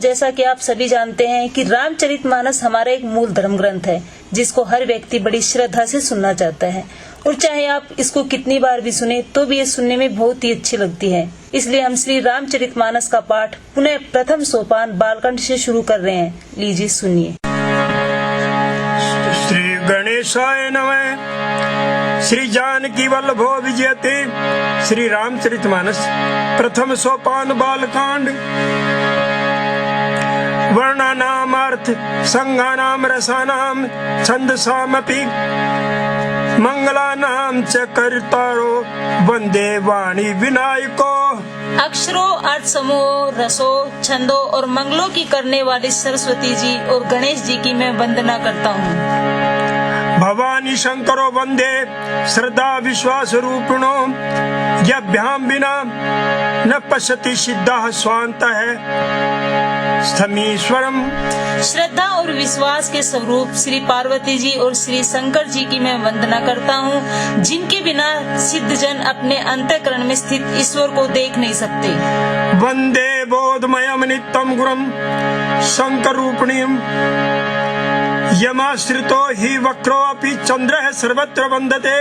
जैसा कि आप सभी जानते हैं कि रामचरितमानस हमारा एक मूल धर्म ग्रंथ है जिसको हर व्यक्ति बड़ी श्रद्धा से सुनना चाहता है और चाहे आप इसको कितनी बार भी सुने तो भी ये सुनने में बहुत ही अच्छी लगती है। इसलिए हम श्री रामचरितमानस का पाठ पुनः प्रथम सोपान बालकांड से शुरू कर रहे हैं। लीजिए सुनिए। श्री गणेशाय नमः। श्री जानकी वल्लभो विजयते। श्री रामचरितमानस प्रथम सोपान बालकांड। वर्णानामर्थ संज्ञानाम रसानाम छंदसामपि मंगलानाम च कर्तारो वंदे वाणी विनायको। अक्षरों, अर्थ समूह, रसों, छंदों और मंगलों की करने वाली सरस्वती जी और गणेश जी की मैं वंदना करता हूँ। भवानी शंकरो वंदे श्रद्धा विश्वास रूपिणो। यभ्याम बिना न पश्यति सिद्धः स्वान्तः स्थमीश्वरम। श्रद्धा और विश्वास के स्वरूप श्री पार्वती जी और श्री शंकर जी की मैं वंदना करता हूँ, जिनके बिना सिद्ध जन अपने अंतःकरण में स्थित ईश्वर को देख नहीं सकते। वंदे बोधमयम नित्यम गुरुम शंकर रूपिणीम। यमाश्रितो हि वक्रो अपि चंद्रः सर्वत्र वंदते।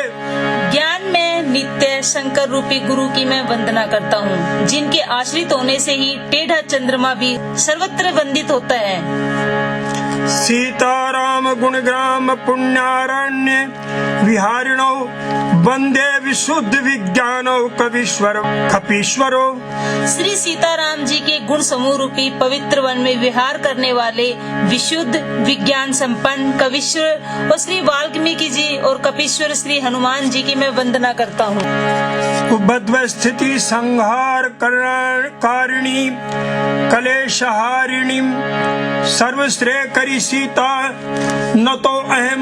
ज्ञान में नित्य शंकर रूपी गुरु की मैं वंदना करता हूँ, जिनके आश्रित होने से ही टेढ़ा चंद्रमा भी सर्वत्र वंदित होता है। सीताराम गुणग्राम पुण्यारण्य विहारिणो वंदे विशुद्ध विज्ञानो कपीश्वरो। श्री सीताराम जी के गुण समूह रूपी पवित्र वन में विहार करने वाले विशुद्ध विज्ञान संपन्न कवीश्वर और श्री वाल्मीकि जी और कपीश्वर श्री हनुमान जी की मैं वंदना करता हूँ। उपद्रव स्थिति संहार कारिणी कलेशहारिणी सर्वश्रेय करी सीता न तो अहम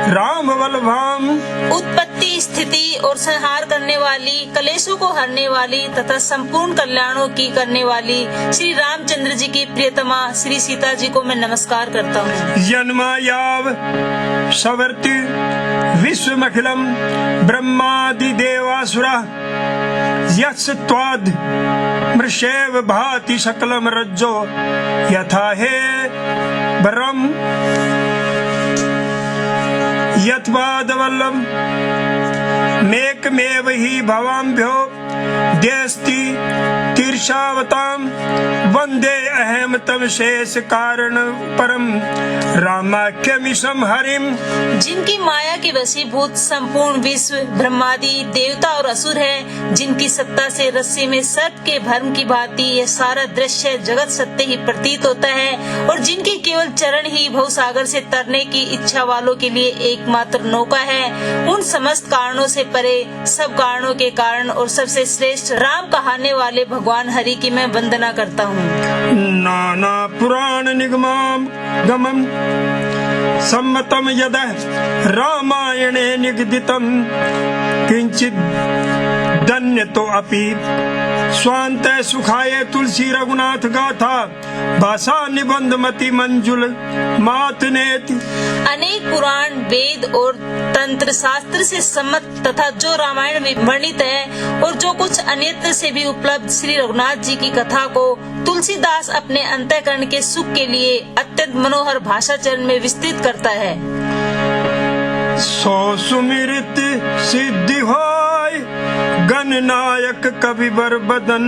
राम वल्लभाम। उत्पत्ति, स्थिति और संहार करने वाली, कलेशों को हरने वाली तथा संपूर्ण कल्याणों की करने वाली श्री रामचंद्र जी की प्रियतमा श्री सीता जी को मैं नमस्कार करता हूँ। जन्मायाव सवर्ति विश्वमखिलम ब्रह्मादि देवासुरा यत्स्त्वाद् मृषेव भाति सकलम रज्जो यथा हे ब्रह्म यत्पादवल्लभ मेकमेव हि भवाम्भ्यो देस्ति तीर्षावताम। वंदे अहम तम शेष कारण परम रामाख्यमिशम हरिम। जिनकी माया के वशीभूत संपूर्ण विश्व ब्रह्मादि देवता और असुर है, जिनकी सत्ता से रस्सी में सर्प के भ्रम की भांति यह सारा दृश्य जगत सत्य ही प्रतीत होता है और जिनके केवल चरण ही भवसागर से तरने की इच्छा वालों के लिए एकमात्र नौका है, उन समस्त कारणों से परे सब कारणों के कारण और सबसे श्रेष्ठ राम कहाने वाले भगवान हरि की मैं वंदना करता हूँ। नाना पुराण निगमम गमम सम्मतम यदः रामायणे निगदितम किंचित धन्य तो अपि स्वांत सुखाये तुलसी रघुनाथ गाथा भाषा निबंध मति मंजुल मातनेति। अनेक पुराण, वेद और तंत्र शास्त्र से सम्मत तथा जो रामायण में वर्णित है और जो कुछ अन्यत्र से भी उपलब्ध श्री रघुनाथ जी की कथा को तुलसीदास अपने अंतःकरण के सुख के लिए अत्यंत मनोहर भाषा चरण में विस्तृत करता है। सो सुमिरित सिद्धि होय गणनायक कवि बर बदन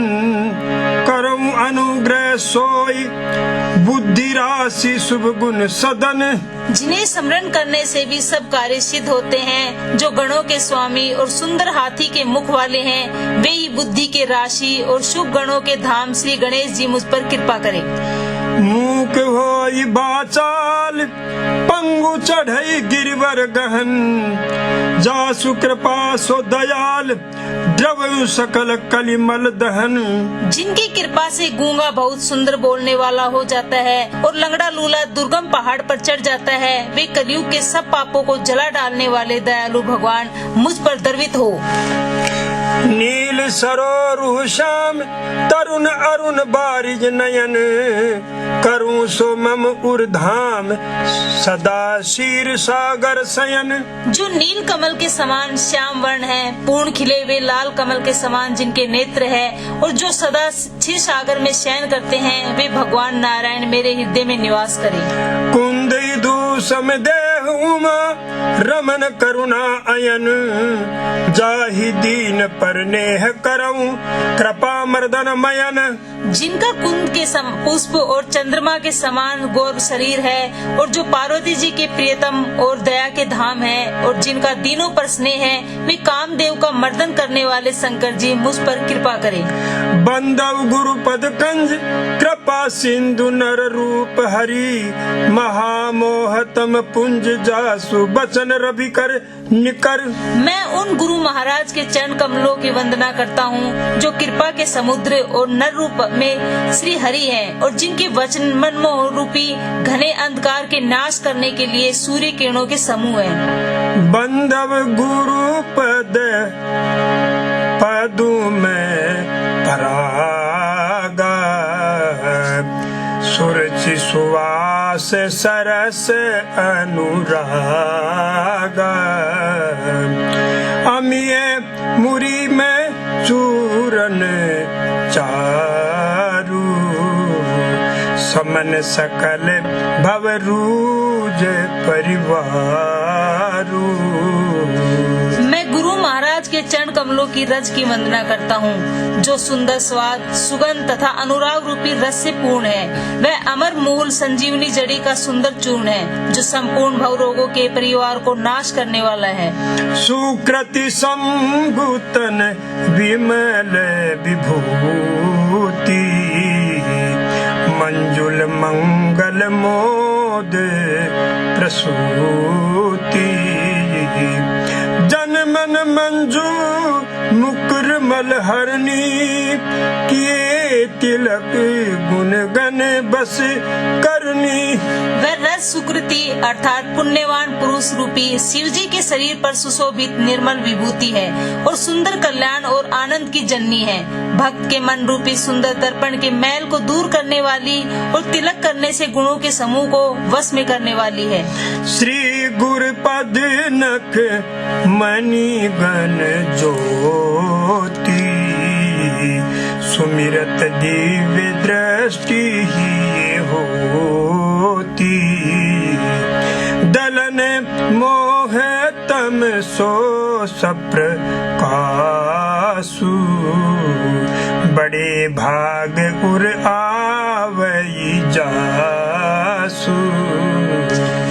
करऊं अनुग्रह सोई बुद्धि राशि शुभ गुण सदन। जिन्हें स्मरण करने से भी सब कार्य सिद्ध होते हैं, जो गणों के स्वामी और सुंदर हाथी के मुख वाले हैं, वे ही बुद्धि के राशि और शुभ गणों के धाम श्री गणेश जी मुझ पर कृपा करें। मूक होई बाचाल पंगु चढ़ई गिरवर गहन जासु कृपा सो दयाल द्रवयु सकल कलिमल दहन। जिनकी कृपा से गूंगा बहुत सुंदर बोलने वाला हो जाता है और लंगड़ा लूला दुर्गम पहाड़ पर चढ़ जाता है, वे कलयुग के सब पापों को जला डालने वाले दयालु भगवान मुझ पर द्रवित हो। नील सरोरुह श्याम तरुण अरुण बारिज नयन करूं सो मम उर्धाम सदा शीर सागर शयन। जो नील कमल के समान श्याम वर्ण है, पूर्ण खिले हुए लाल कमल के समान जिनके नेत्र है, और जो सदा क्षीर सागर में शयन करते हैं, वे भगवान नारायण मेरे हृदय में निवास करें। कुंदीदु समदेह उमा रमन करुणा अयन। जाहि दीन पर नेह करऊं कृपा मर्दन मयन। जिनका कुंद के पुष्प और चंद्रमा के समान गौर शरीर है, और जो पार्वती जी के प्रियतम और दया के धाम है, और जिनका दीनों पर स्नेह है, वे कामदेव का मर्दन करने वाले शंकर जी मुझ पर कृपा करें। बंदव गुरुपद कंज कृपा सिंधु नर रूप हरि। महामोहतम पुंज जासु बचन रवि कर निकर। मैं उन गुरु महाराज के चरण कमलों की वंदना करता हूँ, जो कृपा के समुद्र और नर रूप में श्री हरि हैं, और जिनके वचन मनमोह रूपी घने अंधकार के नाश करने के लिए सूर्य किरणों के समूह हैं। बंदव गुरु पदु में परागा। सुरचि सुवास सरस अनुरागा। अमिय मुरी में चूरन चारु। समन सकल भवरूज परिवारु। मैं गुरु महाराज के चरण कमलों की रज की वंदना करता हूँ, जो सुंदर स्वाद, सुगंध तथा अनुराग रूपी रस से पूर्ण है। वह अमर मूल संजीवनी जड़ी का सुंदर चूर्ण है, जो संपूर्ण भव रोगों के परिवार को नाश करने वाला है। सुकृति संभूतन विमल विभूति। मंजुल मंगल मोद प्रसूति। जन मन मंजू मुकुर मलहरणी। किए तिलक गुण गण बस करनी। वह रस सुकृति अर्थात पुण्यवान पुरुष रूपी शिव जी के शरीर पर सुशोभित निर्मल विभूति है, और सुंदर कल्याण और आनंद की जननी है। भक्त के मन रूपी सुंदर दर्पण के मैल को दूर करने वाली, और तिलक करने से गुणों के समूह को वश में करने वाली है। श्री गुरुपद नख मणि गण ज्योति। सुमिरत दिव्य दृष्टि ही होती। दलन मोह तम सो सप्रकाशु। बड़े भाग उर आवई जासु।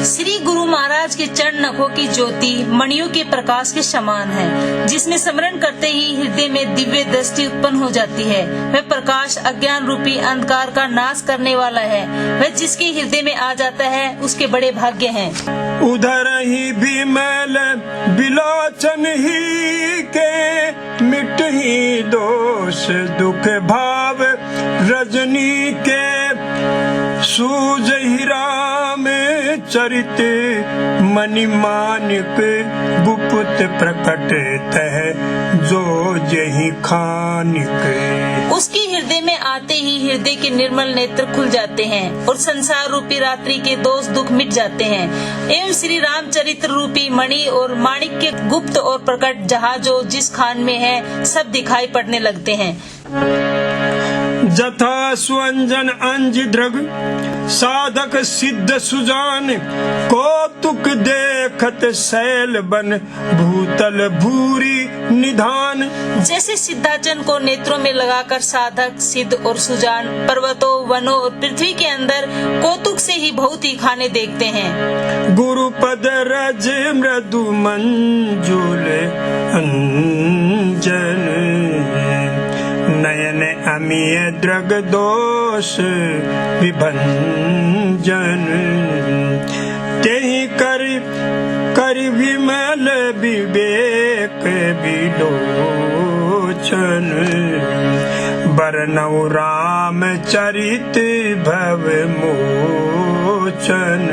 श्री गुरु महाराज के चरण नखों की ज्योति मणियों के प्रकाश के समान है, जिसमें स्मरण करते ही हृदय में दिव्य दृष्टि उत्पन्न हो जाती है। वह प्रकाश अज्ञान रूपी अंधकार का नाश करने वाला है। वह जिसके हृदय में आ जाता है, उसके बड़े भाग्य हैं। उधर ही विमल विलोचन ही के मिट ही दोष दुख भाव। रजनी के सूझ ही राम चरित। मणि मानिक गुप्त प्रकट तह जो जही खानिक। उसकी हृदय में आते ही हृदय के निर्मल नेत्र खुल जाते हैं, और संसार रूपी रात्रि के दोष दुख मिट जाते हैं। एवं श्री रामचरित्र रूपी मणि और माणिक के गुप्त और प्रकट जहाजो जिस खान में है, सब दिखाई पड़ने लगते हैं। जथा सुअंजन अंज द्रग साधक सिद्ध सुजान। कौतुक देखत शैल बन भूतल भूरी निधान। जैसे सिद्धाचन को नेत्रों में लगाकर साधक सिद्ध और सुजान पर्वतों वनों और पृथ्वी के अंदर कौतुक से ही बहुत ही खाने देखते हैं। गुरुपद रज मृदु मंजुल अंजन। नयन अमीय द्रग दोष विभंजन। तेहि कर विमल विवेक विलोचन। बरनऊ राम चरित भव मोचन।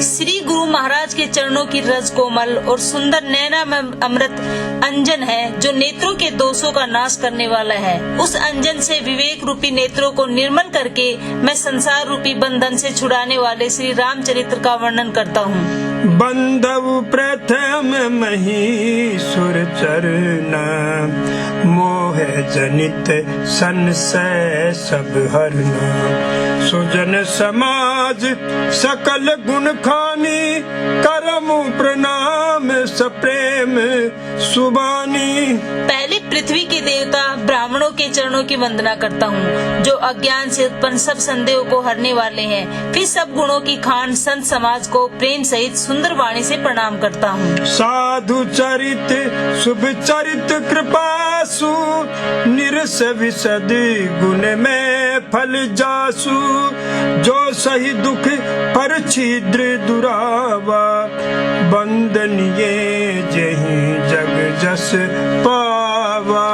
श्री गुरु महाराज के के चरणों की रज कोमल और सुंदर नैना अमृत अंजन है, जो नेत्रों के दोषों का नाश करने वाला है। उस अंजन से विवेक रूपी नेत्रों को निर्मल करके मैं संसार रूपी बंधन से छुड़ाने वाले श्री रामचरित्र का वर्णन करता हूँ। बंधव प्रथम महीसुर चरण, मोह जनित संशय सब हरना। सुजन समाज सकल गुण खानी, करम प्रणाम सप्रेम सुबानी। पहले पृथ्वी के देवता ब्राह्मणों के चरणों की वंदना करता हूँ, जो अज्ञान से उत्पन्न सब संदेहों को हरने वाले हैं। फिर सब गुणों की खान संत समाज को प्रेम सहित सुंदर वाणी से प्रणाम करता हूँ। साधु चरित शुभ चरित कृपासु, निरस विशद गुण में फल जासु। जो सही दुख पर छिद्र दुरावा, बंदनिये जहीं जग जस पावा।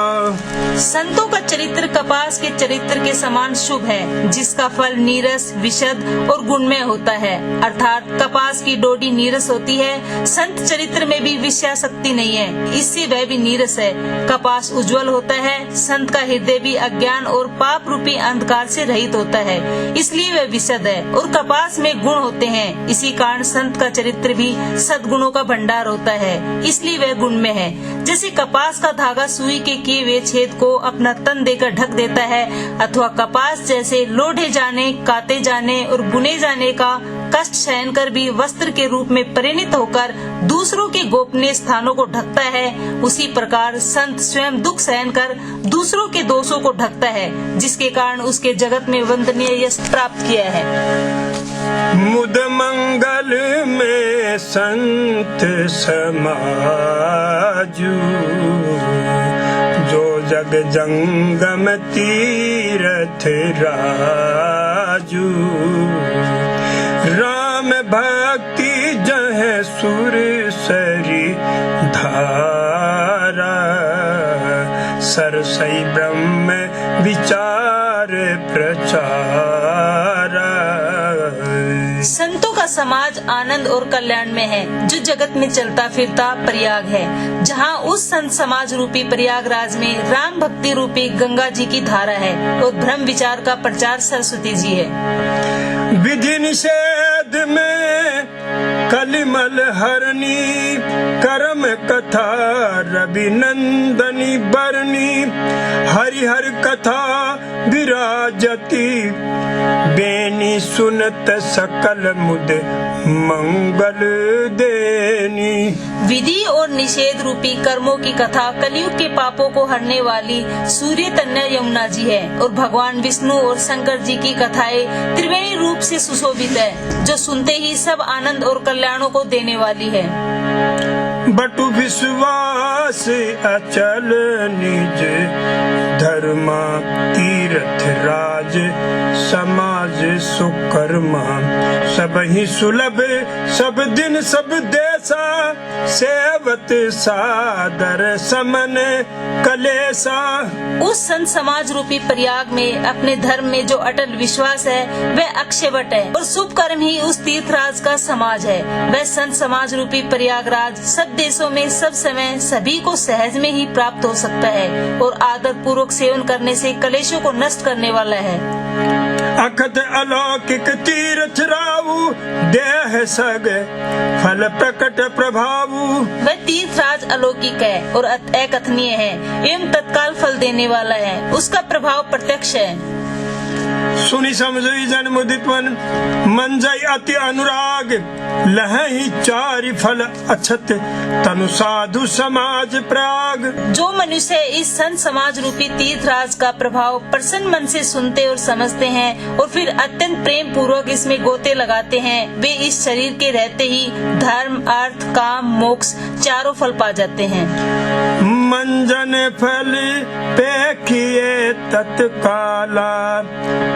संतों का चरित्र कपास के चरित्र के समान शुभ है, जिसका फल नीरस विशद और गुणमय होता है। अर्थात कपास की डोडी नीरस होती है, संत चरित्र में भी विषयासक्ति नहीं है, इससे वह भी नीरस है। कपास उज्जवल होता है, संत का हृदय भी अज्ञान और पाप रूपी अंधकार से रहित होता है, इसलिए वह विशद है। और कपास में गुण होते हैं, इसी कारण संत का चरित्र भी सद्गुणों का भंडार होता है, इसलिए वह गुणमय है। जैसे कपास का धागा सुई के किए हुए छेद को अपना तन देकर ढक देता है, अथवा कपास जैसे लोढ़े जाने, काते जाने और बुने जाने का कष्ट सहन कर भी वस्त्र के रूप में परिणित होकर दूसरों के गोपनीय स्थानों को ढकता है, उसी प्रकार संत स्वयं दुख सहन कर दूसरों के दोषों को ढकता है, जिसके कारण उसके जगत में वंदनीय यश प्राप्त किया है। मुद मंगल में संत समाजू, जो जग जंगम तीरथ राजू। राम भक्ति जह सुर सरी धारा, सरसई ब्रह्म विचार प्रचारा। संतों का समाज आनंद और कल्याण में है, जो जगत में चलता फिरता प्रयाग है, जहाँ उस संत समाज रूपी प्रयागराज में राम भक्ति रूपी गंगा जी की धारा है और ब्रह्म विचार का प्रचार सरस्वती जी है। विधि निषेध में कलिमल हरनी, करम कथा रवि नंदनी बरनी। हरिहर कथा विराजती, बेनी सुनत सकल मुद मंगल देनी। विधि और निषेध रूपी कर्मों की कथा कलयुग के पापों को हरने वाली सूर्य तन्या यमुना जी है, और भगवान विष्णु और शंकर जी की कथाएं त्रिवेणी रूप से सुशोभित है, जो सुनते ही सब आनंद और कल्याणों को देने वाली है। बटु विश्वास अचल निज धर्मा, तीर्थ राज समाज सुकर्मा। सब ही सुलभ सब दिन सब देशा, सेवत सादर समन कलेसा। उस संत समाज रूपी प्रयाग में अपने धर्म में जो अटल विश्वास है वह अक्षयवट है, और शुभ कर्म ही उस तीर्थराज का समाज है। वह संत समाज रूपी प्रयागराज सब देशों में सब समय सभी को सहज में ही प्राप्त हो सकता है, और आदर पूर्वक सेवन करने से कलेशों को नष्ट करने वाला है। अखत अलौकिक तीर्थ रावु, देह सग फल प्रकट प्रभावु। वह तीर्थराज अलौकिक है और अकथनीय है एवं तत्काल फल देने वाला है, उसका प्रभाव प्रत्यक्ष है। सुनी समझई जन मुदित मन, मन जय अति अनुराग। लहहि चारि फल अछत, तनु साधु समाज प्राग। जो मनुष्य इस संत समाज रूपी तीर्थराज का प्रभाव प्रसन्न मन से सुनते और समझते हैं, और फिर अत्यंत प्रेम पूर्वक इसमें गोते लगाते हैं, वे इस शरीर के रहते ही धर्म अर्थ काम मोक्ष चारों फल पा जाते हैं। मंजन फल पेखिए तत्काला,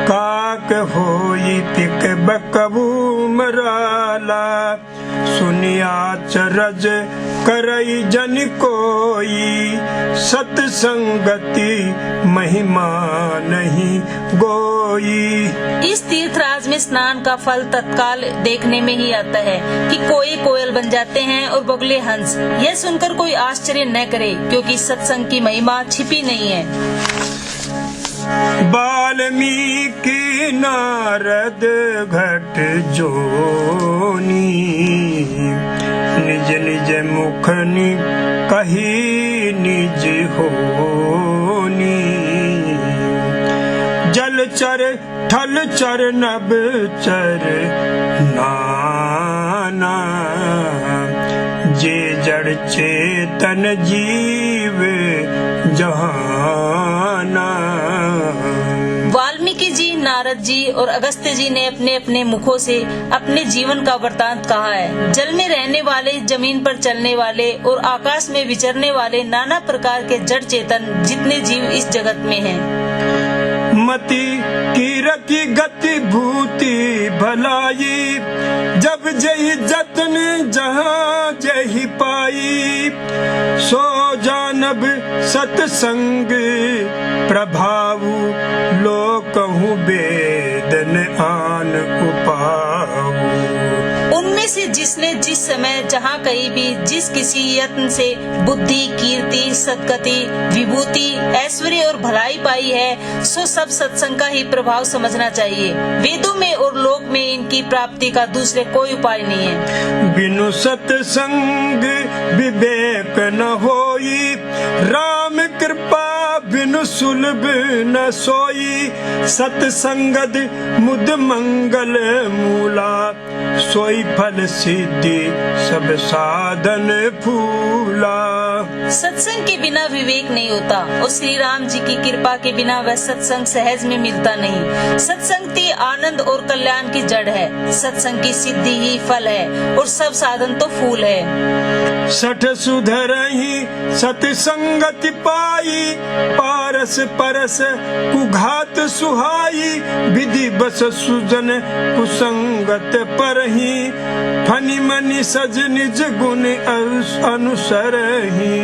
काक होई पिक बकबू मराला। सुनिया चरज करई जन कोई, सत्संगति महिमा नहीं गोई। इस तीर्थराज में स्नान का फल तत्काल देखने में ही आता है कि कोई कोयल बन जाते हैं और बगुले हंस। यह सुनकर कोई आश्चर्य न करे, क्योंकि सत्संग की महिमा छिपी नहीं है। वाल्मीकि नारद घट जोनी, निज निज मुखनि कही निज होनी। जल चर थल चर नभ चर नाना, जे जड़ चेतन जीव जहाना। वाल्मीकि जी, नारद जी और अगस्त्य जी ने अपने अपने मुखों से अपने जीवन का वृतांत कहा है। जल में रहने वाले, जमीन पर चलने वाले और आकाश में विचरने वाले नाना प्रकार के जड़ चेतन जितने जीव इस जगत में हैं। मति की रति गति भूति भलाई, जब जही जतन जहाँ जही पाई। सो जानब सत्संग प्रभाव, लोकहु वेदन आन उपाऊ। उनमें से जिसने जिस समय जहाँ कहीं भी जिस किसी यत्न से बुद्धि, कीर्ति, सद्गति, विभूति, ऐश्वर्य और भलाई पाई है, सो सब सत्संग का ही प्रभाव समझना चाहिए। वेदों में और लोक में इनकी प्राप्ति का दूसरे कोई उपाय नहीं है। बिनु सत्संग विवेक न होई, राम कृपा बिनु सुलभ न सोई। सत्संगद मुद मंगल मूला, सोई फल सिद्धि सब साधन फूला। सत्संग के बिना विवेक नहीं होता और श्री राम जी की कृपा के बिना वह सत्संग सहज में मिलता नहीं। सत्संग आनंद और कल्याण की जड़ है। सत्संग की सिद्धि ही फल है और सब साधन तो फूल है। सठ सुधरहि सत्संगति पाई, पारस परस कुघात सुहाई। विधि बस सुजन कुसंगत परहि, फनि मनि सज निज गुण अनुसरहि।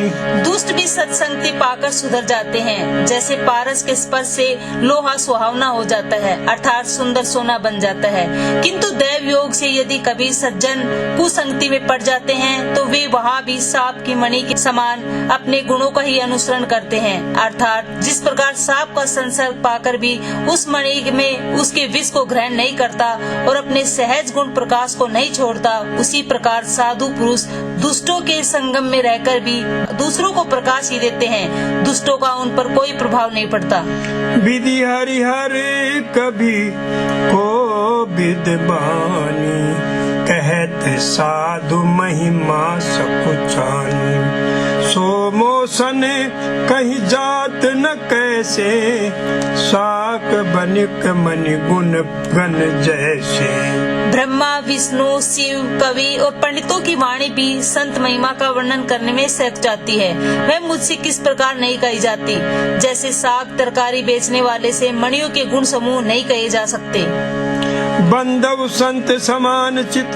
दुष्ट भी सत्संगति पाकर सुधर जाते हैं। जैसे पारस के स्पर्श से लोहा सुहावना हो जाता है, अर्थात सुंदर सोना बन जाता है। किंतु दैव योग से यदि कभी सज्जन कुसंगति में पड़ जाते हैं तो वे वहाँ भी सांप की मणि के समान अपने गुणों का ही अनुसरण करते हैं। अर्थात जिस प्रकार सांप का संसर्ग पाकर भी उस मणि में उसके विष को ग्रहण नहीं करता और अपने सहज गुण प्रकाश को नहीं छोड़ता, उसी प्रकार साधु पुरुष दुष्टों के संगम में रहकर भी दूसरों को प्रकाश ही देते हैं। दुष्टों का उन पर कोई प्रभाव नहीं पड़ता। विधि हरिहर कभी को विद्वानी, कहत साधु महिमा सकुचानी। सो मोसन कहीं जात न कैसे, साक बनिक मनि गुण गण जैसे। ब्रह्मा, विष्णु, शिव, कवि और पंडितों की वाणी भी संत महिमा का वर्णन करने में सहज जाती है। वह मुझसे किस प्रकार नहीं कही जाती। जैसे साग तरकारी बेचने वाले से मणियों के गुण समूह नहीं कहे जा सकते। बंधव संत समान चित,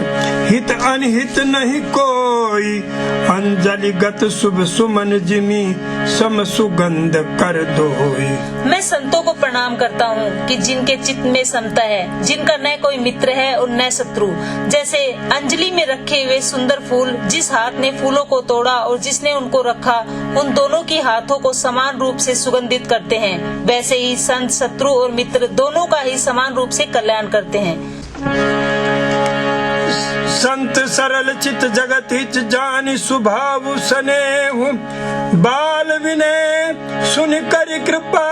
हित अनहित नहीं कोई। अंजलि गत शुभ सुमन जिमी, सम सुगंध कर दोई। मैं संतों को प्रणाम करता हूँ कि जिनके चित्त में समता है, जिनका न कोई मित्र है और न शत्रु। जैसे अंजलि में रखे हुए सुंदर फूल, जिस हाथ ने फूलों को तोड़ा और जिसने उनको रखा, उन दोनों के हाथों को समान रूप से सुगंधित करते हैं। वैसे ही संत, शत्रु और मित्र दोनों का ही समान रूप से कल्याण करते हैं। संत सरल चित जगत हित जानि, स्वभाव स्नेहु बाल विनय। सुन कर कृपा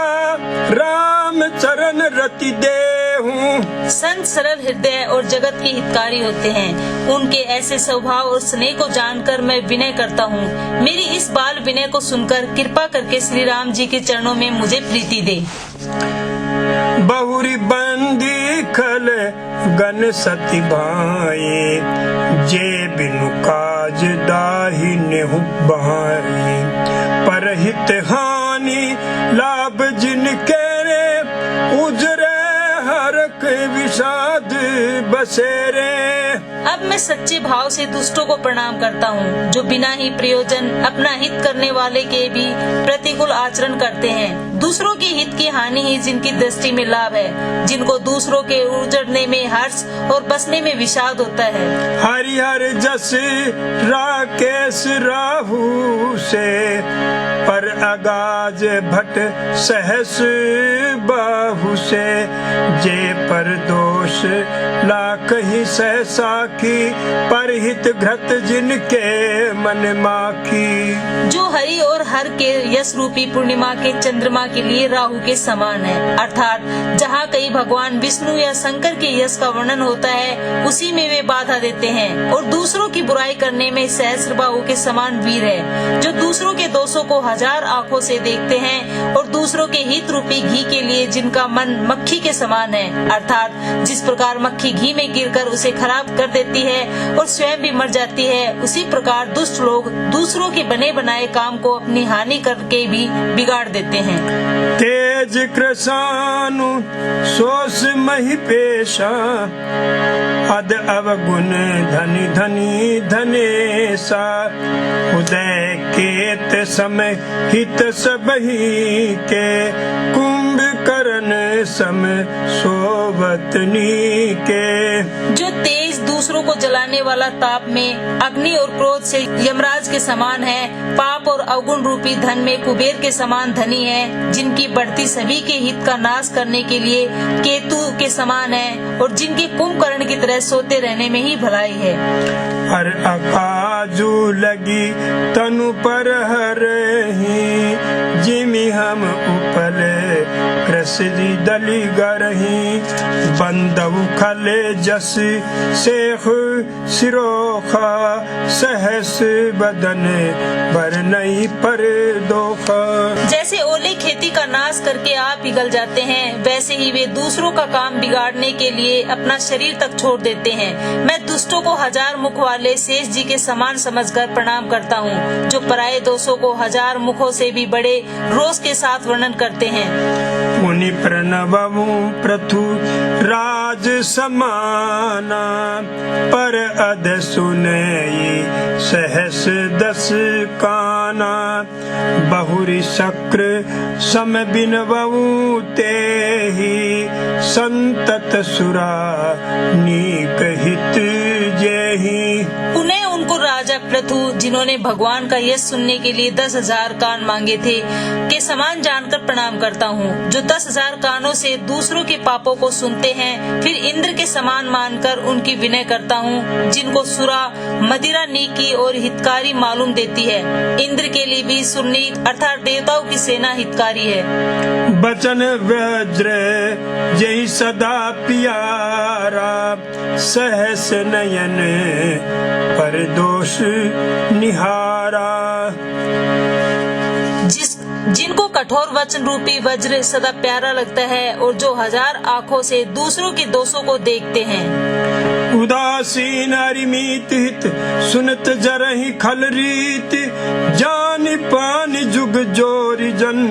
राम चरण रति देहु। संत सरल हृदय और जगत के हितकारी होते हैं। उनके ऐसे स्वभाव और स्नेह को जानकर मैं विनय करता हूँ। मेरी इस बाल विनय को सुनकर कृपा करके श्री राम जी के चरणों में मुझे प्रीति दे। बहुरी बंदी खल गन सति भाई, जे बिनु काज दाहि नेहु बाई। परहित हानि लाभ जिनके रे, उजरे हरक विषाद बसेरे। अब मैं सच्चे भाव से दुष्टों को प्रणाम करता हूँ, जो बिना ही प्रयोजन अपना हित करने वाले के भी प्रतिकूल आचरण करते हैं। दूसरों के हित की हानि ही जिनकी दृष्टि में लाभ है, जिनको दूसरों के उजड़ने में हर्ष और बसने में विषाद होता है। हरिहर जस राकेश राहु से, पर अगाज भट सहस बाहु से। जे पर दोष लाख ही सहसा की, पर हित घृत जिनके मन माखी। जो हरि और हर के यश रूपी पूर्णिमा के चंद्रमा के लिए राहु के समान है, अर्थात जहाँ कहीं भगवान विष्णु या शंकर के यश का वर्णन होता है, उसी में वे बाधा देते हैं। और दूसरों की बुराई करने में सहस्र बाहु के समान वीर है, जो दूसरों के दोषों को हजार आंखों से देखते हैं और दूसरों के हित रूपी घी के लिए जिनका मन मक्खी के समान है, अर्थात जिस प्रकार मक्खी घी में गिरकर उसे खराब कर देती है और स्वयं भी मर जाती है, उसी प्रकार दुष्ट लोग दूसरों के बने बनाए काम को अपनी हानि करके भी बिगाड़ देते हैं। तेज कृषानु सोस मही पेशा, अद अवगुण धनि धनि धनेसा। उदय केत समय हित सबही के, कुंभकर्ण सम सोवतनी के। जो तेज दूसरों को जलाने वाला ताप में अग्नि और क्रोध से यमराज के समान है, पाप और अवगुण रूपी धन में कुबेर के समान धनी है, जिनकी बढ़ती सभी के हित का नाश करने के लिए केतु के समान है, और जिनके कुंभकर्ण की तरह सोते रहने में ही भलाई है। हर अकाजू लगी तनु पर हरही, जिमि हम उपले कृषि दली गरही। बंदव खले जस शेख सिरोखा, सहस बदन बर नहीं पर दोखा। जैसे ओले खेती का नाश करके आप पिघल जाते हैं, वैसे ही वे दूसरों का काम बिगाड़ने के लिए अपना शरीर तक छोड़ देते हैं। मैं दुष्टों को हजार मुख वाले शेष जी के समान समझकर प्रणाम करता हूँ, जो पराये दोषों को हजार मुखों से भी बड़े रोष के साथ वर्णन करते हैं। मुनि प्रणवमु प्रथु राज समाना, पर अध सुनई सहस दस काना। बहुरी शक्र सम बिनवऊ तेहि, संतत सुरा नीक हित जेहि। उन्हें उनको राजा पृथु, जिन्होंने भगवान का यश सुनने के लिए 10,000 कान मांगे थे, के समान जानकर प्रणाम करता हूँ, जो 10,000 कानों से दूसरों के पापों को सुनते हैं। फिर इंद्र के समान मानकर उनकी विनय करता हूँ, जिनको सुरा मदिरा नीकी और हितकारी मालूम देती है। इंद्र के लिए भी सुरनी अर्थात देवताओं की सेना हितकारी है। बचन वज्र जय सदा प्यारा, सहस नयन पर दोष निहारा। जिनको कठोर वचन रूपी वज्र सदा प्यारा लगता है, और जो हजार आँखों से दूसरों के दोषों को देखते हैं। उदासीन अरिमीत हित सुनत जरहि खल रीत, जान पान जुग जोरी जन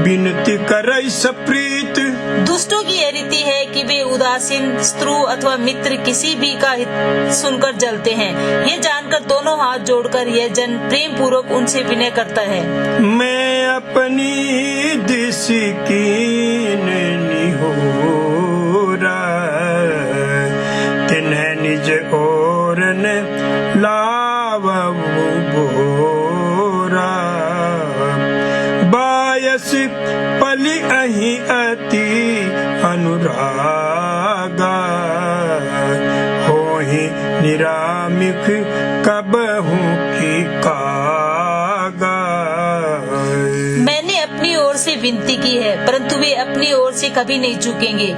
बिनती करई सप्रीत। दुष्टों की यह रीति है कि वे उदासीन शत्रु अथवा मित्र किसी भी का हित सुनकर जलते हैं। ये जानकर दोनों हाथ जोड़कर यह जन प्रेम पूर्वक उनसे विनय करता है। मैं अपनी दिश कीन निहोरा, तिन्ह निज ओरन लावऊ बोरा। बायस पलि अहि अति अनुरागा, होहि निरामिख कबहु की कागा। मैंने अपनी ओर से विनती की है, परंतु वे अपनी ओर से कभी नहीं चूकेंगे।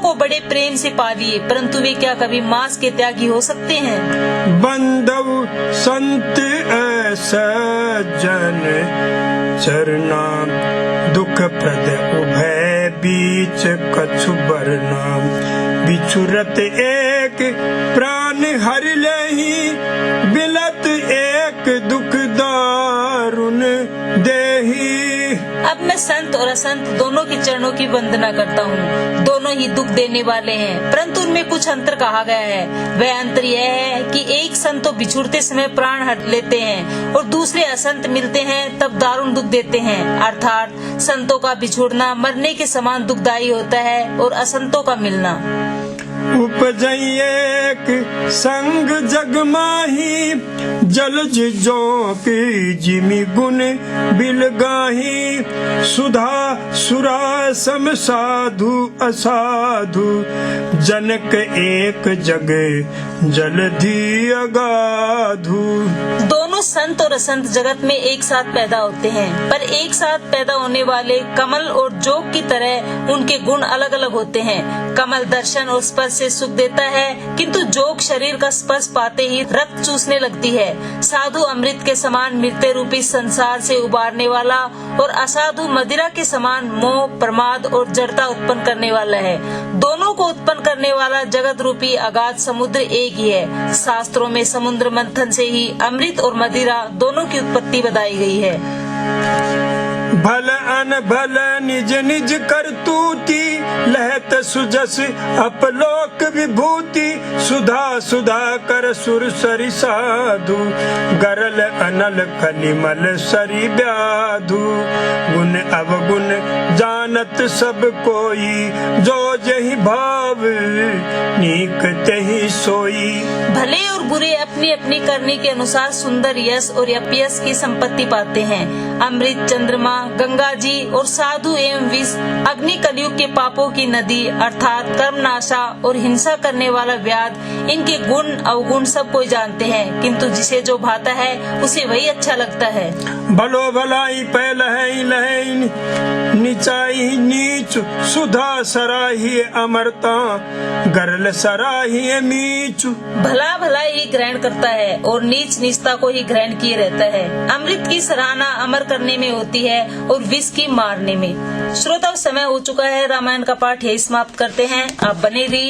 को बड़े प्रेम से पा लिए, परंतु वे क्या कभी मांस के त्यागी हो सकते हैं। बंधव संत सज्जन चरना, दुख प्रद उभय बीच कछु बरना। बिछुरत एक प्राण हर लेहि, बिलत एक दुख दारुण देहि। अब मैं संत और असंत दोनों के चरणों की वंदना करता हूँ। दोनों ही दुख देने वाले हैं, परंतु उनमें कुछ अंतर कहा गया है। वह अंतर यह है कि एक संत तो बिछुड़ते समय प्राण हर लेते हैं और दूसरे असंत मिलते हैं तब दारुण दुख देते हैं। अर्थात संतों का बिछुड़ना मरने के समान दुखदायी होता है और असंतों का मिलना। उपजई एक संग जग माही, जलज जो की जिमि गुण बिलगाही। सुधा सुरा सम साधु असाधु, जनक एक जग जलधि अगाधु। दोनों संत और असंत जगत में एक साथ पैदा होते हैं, पर एक साथ पैदा होने वाले कमल और जोग की तरह उनके गुण अलग अलग होते हैं। कमल दर्शन और स्पर्श से सुख देता है, किंतु जोग शरीर का स्पर्श पाते ही रक्त चूसने लगती है। साधु अमृत के समान मृत्यु रूपी संसार से उबारने वाला और असाधु मदिरा के समान मोह, प्रमाद और जड़ता उत्पन्न करने वाला है। दोनों को उत्पन्न करने वाला जगत रूपी अगाध समुद्र एक ही है। शास्त्रों में समुद्र मंथन से ही अमृत और मदिरा दोनों की उत्पत्ति बताई गई है। भल अन भल निज निज करतूती, लहत सुजस अपलोक विभूति। सुधा सुधा कर सुर सरि साधु, गरल अनल कलिमल सरि व्याधु। गुण अवगुण जानत सब कोई, जो जहि भाव नीक तहि सोई। भले और बुरे अपनी अपनी करने के अनुसार सुंदर यश और अपयश की संपत्ति पाते हैं। अमृत, चंद्रमा, गंगा जी और साधु एवं विष, अग्नि कलयुग के पापों की नदी अर्थात कर्मनाशा और हिंसा करने वाला व्याध, इनके गुण अवगुण सब कोई जानते हैं, किंतु जिसे जो भाता है उसे वही अच्छा लगता है। भलो भलाई पै लहै लहै नीचाई नीच, सुधा सराही अमरता, गरल सराही मीच। भला भलाई ही ग्रहण करता है और नीच नीचता को ही ग्रहण किए रहता है। अमृत की सराहना अमर करने में होती है और विष की मारने में। श्रोताओं, समय हो चुका है, रामायण का पाठ यही समाप्त करते हैं। आप बने रहिए।